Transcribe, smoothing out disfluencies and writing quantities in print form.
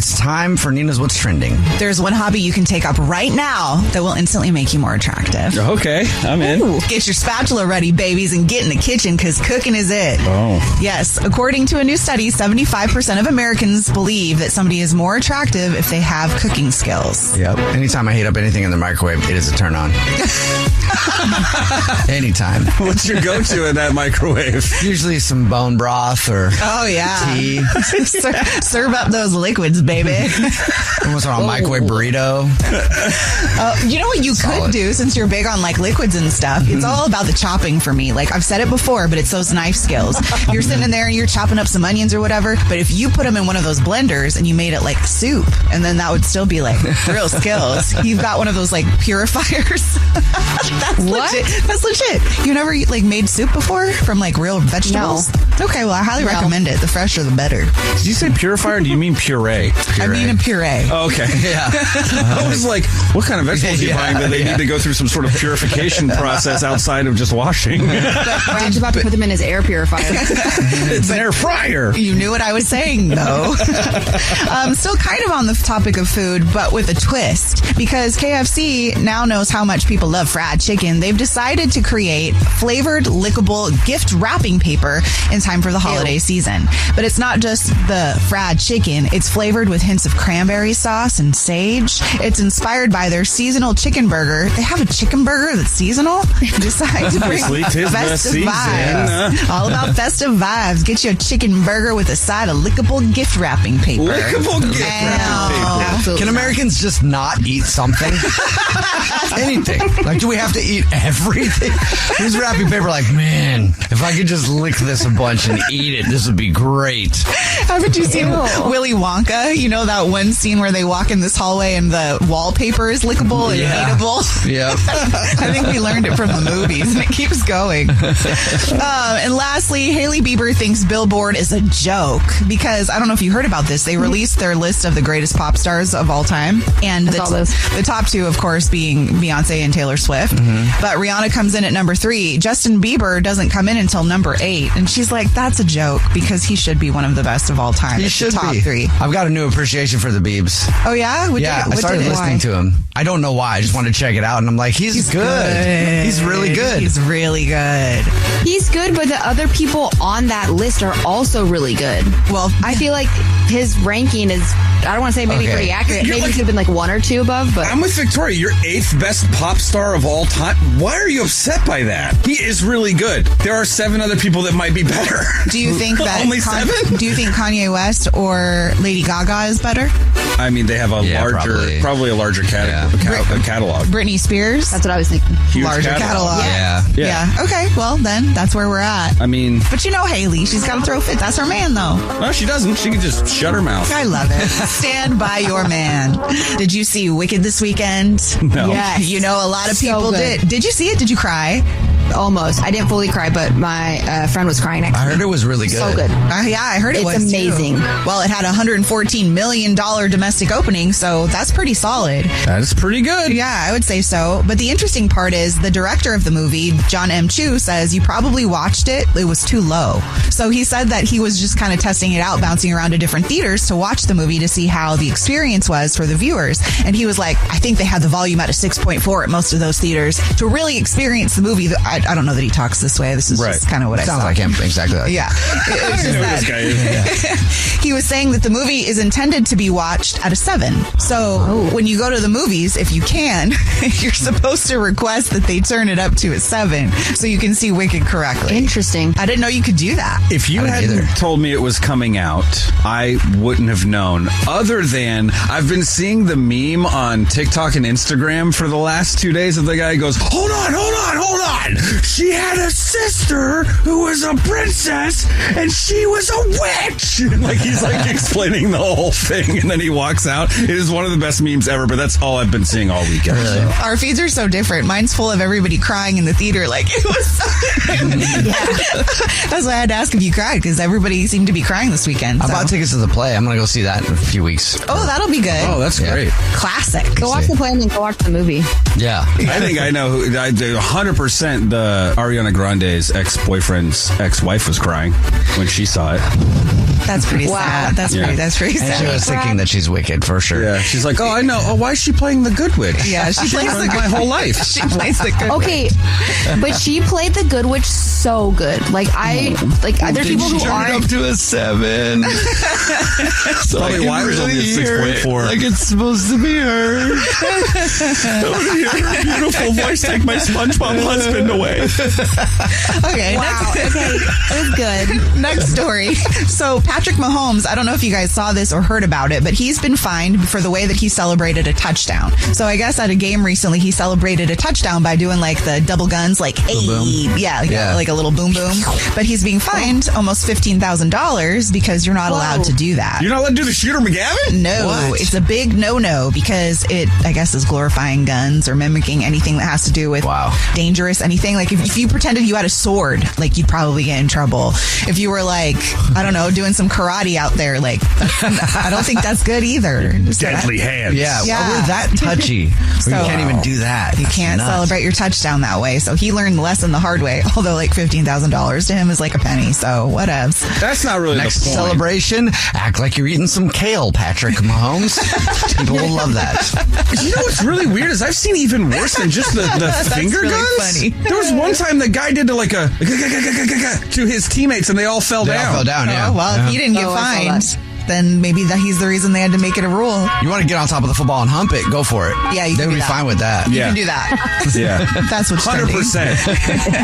it's time for Nina's What's Trending. There's one hobby you can take up right now that will instantly make you more attractive. Okay, I'm in. Ooh, get your spatula ready, babies, and get in the kitchen because cooking is it. Oh. Yes, according to a new study, 75% of Americans believe that somebody is more attractive if they have cooking skills. Yep. Anytime I heat up anything in the microwave, it is a turn on. Anytime. What's your go-to in that microwave? Usually some bone broth or tea. Serve up those liquids, baby. Almost on a microwave burrito. You know what you could do since you're big on like liquids and stuff? It's all about the chopping for me. Like I've said it before, but it's those knife skills. You're sitting in there and you're chopping up some onions or whatever, but if you put them in one of those blenders and you made it like soup, and then that would still be like real skills. You've got one of those like purifiers. That's legit. That's legit. You never like made soup before from like real vegetables? No. Okay, well I highly recommend it. The fresher the better. Did you say purifier? Or do you mean puree? I mean a puree. Oh, okay. Yeah. I was like, what kind of vegetables are you buying that they need to go through some sort of purification process outside of just washing? I was about to put them in his air purifier. It's an air fryer. You knew what I was saying, though. Still kind of on the topic of food, but with a twist. Because KFC now knows how much people love fried chicken. They've decided to create flavored, lickable gift wrapping paper in time for the holiday season. But it's not just the fried chicken. It's flavored with hints of cranberry sauce and sage. It's inspired by their seasonal chicken burger. They have a chicken burger that's seasonal. Decide to bring festive vibes. All about festive vibes. Get you a chicken burger with a side of lickable gift wrapping paper. Lickable gift wrapping paper. Can Americans just not eat something? Anything. Like, do we have to eat everything? Who's wrapping paper like, man, if I could just lick this a bunch and eat it, this would be great. Haven't you seen Willy Wonka? You know that one scene where they walk in this hallway and the wallpaper is lickable and eatable? Yep. I think we learned it from the movies, and it keeps going. And lastly, Hailey Bieber thinks Billboard is a joke because, I don't know if you heard about this, they released their list of the greatest pop stars of all time. And the top two, of course, being Beyonce and Taylor Swift. But Rihanna comes in at number 3. Justin Bieber doesn't come in until number 8. And she's like, that's a joke because he should be one of the best of all time. He should top be. 3. I've got a new appreciation for the Biebs. Oh, yeah? I started listening to him. I don't know why. I just wanted to check it out. And I'm like, he's good. He's really good. He's really good. He's good, but the other people on that list are also really good. Well, I feel like his ranking is, I don't want to say maybe pretty accurate. Maybe he could have been like 1 or 2 above, but I'm with Victoria. You're 8th best pop star of all time. Why are you upset by that? He is really good. There are 7 other people that might be better. Do you think that only 7? Do you think Kanye West or Lady Gaga is better? I mean, they have a probably a larger catalog. Britney Spears? that's what I was thinking. Huge Larger catalog. Yeah. Okay, well then that's where we're at. I mean, but you know Hailey, she's got to throw fit. That's her man, though. No, she doesn't. She can just shut her mouth. I love it. Stand by your man. Did you see Wicked this weekend? No. Yes. You know, a lot of So people good. did. Did you see it? Did you cry? Almost. I didn't fully cry, but my friend was crying next to me. I heard it was really good. So good. Yeah, I heard it was It's amazing. too. Well, it had a $114 million domestic opening, so that's pretty solid. That's pretty good. Yeah, I would say so. But the interesting part is the director of the movie, John M. Chu, says you probably watched it. It was too low. So he said that he was just kind of testing it out, bouncing around to different theaters to watch the movie to see how the experience was for the viewers. And he was like, I think they had the volume at a 6.4 at most of those theaters to really experience the movie. I don't know that he talks this way. This is just kind of what I saw. Sounds like him. Exactly like Yeah. I know who this guy is. He was saying that the movie is intended to be watched at a 7. So when you go to the movies, if you can, you're supposed to request that they turn it up to a 7 so you can see Wicked correctly. Interesting. I didn't know you could do that. If you hadn't told me it was coming out, I wouldn't have known. Other than I've been seeing the meme on TikTok and Instagram for the last 2 days of the guy who goes, hold on. She had a sister who was a princess and she was a witch. Like he's like explaining the whole thing and then he walks out. It is one of the best memes ever, but that's all I've been seeing all weekend. Really? Our feeds are so different. Mine's full of everybody crying in the theater like it was so That's why I had to ask if you cried, because everybody seemed to be crying this weekend. I So. bought tickets to the play. I'm going to go see that in a few weeks. Oh, that'll be good. Oh, that's great. Classic. Go watch the play and then go watch the movie. Yeah. I think I know who. I do 100% the Ariana Grande's ex-boyfriend's ex-wife was crying when she saw it. That's pretty sad. That's pretty And sad. she was thinking that she's wicked for sure. Yeah, she's like, oh, I know. Oh, why is she playing the Good Witch? Yeah, she plays ruined my whole life. She plays the good. Okay, but she played the Good Witch so good. Like there's people who aren't. to a 7. So Probably why it was only a 6.4. Like it's supposed to be her. I want to hear her beautiful voice take my SpongeBob husband away. Okay, Wow. Okay, it was good. next story. So Patrick Mahomes, I don't know if you guys saw this or heard about it, but he's been fined for the way that he celebrated a touchdown. So I guess at a game recently, he celebrated a touchdown by doing like the double guns, like hey, boom. Yeah, like a little boom boom. But he's being fined almost $15,000 because you're not allowed to do that. You're not allowed to do the Shooter McGavin? No, What? it's a big no-no because it, I guess, is glorifying guns or mimicking anything that has to do with dangerous anything. Like if you pretended you had a sword, like you'd probably get in trouble. If you were like, I don't know, doing some karate out there, like I don't think that's good either. Deadly hands. Yeah, Yeah. we're that touchy. You can't even do that. You That's can't nuts. celebrate your touchdown that way. So he learned the lesson the hard way, although like $15,000 to him is like a penny. So whatevs. That's not really Next the point. celebration, act like you're eating some kale, Patrick Mahomes. People will love that. You know what's really weird is I've seen even worse than just the finger really guns. funny. There was one time the guy did like a to his teammates and they all fell They down. all fell down, yeah. Oh, well, if he didn't get Oh, I saw fined, then maybe he's the reason they had to make it a rule. You want to get on top of the football and hump it, go for it. Yeah, you They can would do be that. fine with that. You Yeah. can do that. Yeah. That's what's trending. 100%.